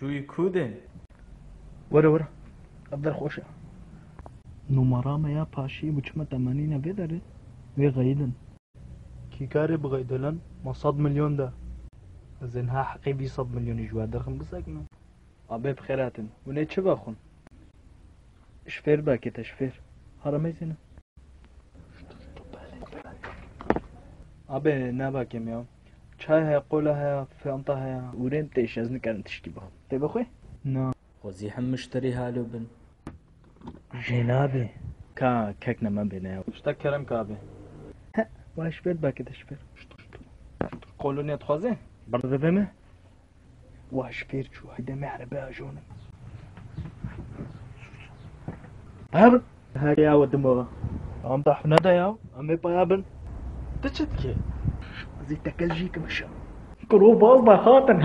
شوي كودن ورا افضل خوشه نمرامه يا باشي بچمه 80 بداره وي غيدن كي كاري بغيدلن ما 100 مليون ده زنها حقيبي 100 مليون جواد درخم بساكنا ابي بخيراتن وني چه باخون شفير باكي شفير هرمي زينه ابي نباكم يا چای های قوله های فانتا های ورين تيش از نكرن تشكي بخو تي بخوي نا وزيح مشتري هالو بن جنابي كاكنا ما بينا اشتاك كرم كابي ها واش بير باكي تشفير قولوني تخوزي برضه بما واش فير شو هيدا معربة جونا هابن هاي يا ودموغا عم طحنا دا يا عمي بيابن تشتكي زي تكلجيك مشا كروب الله هاتن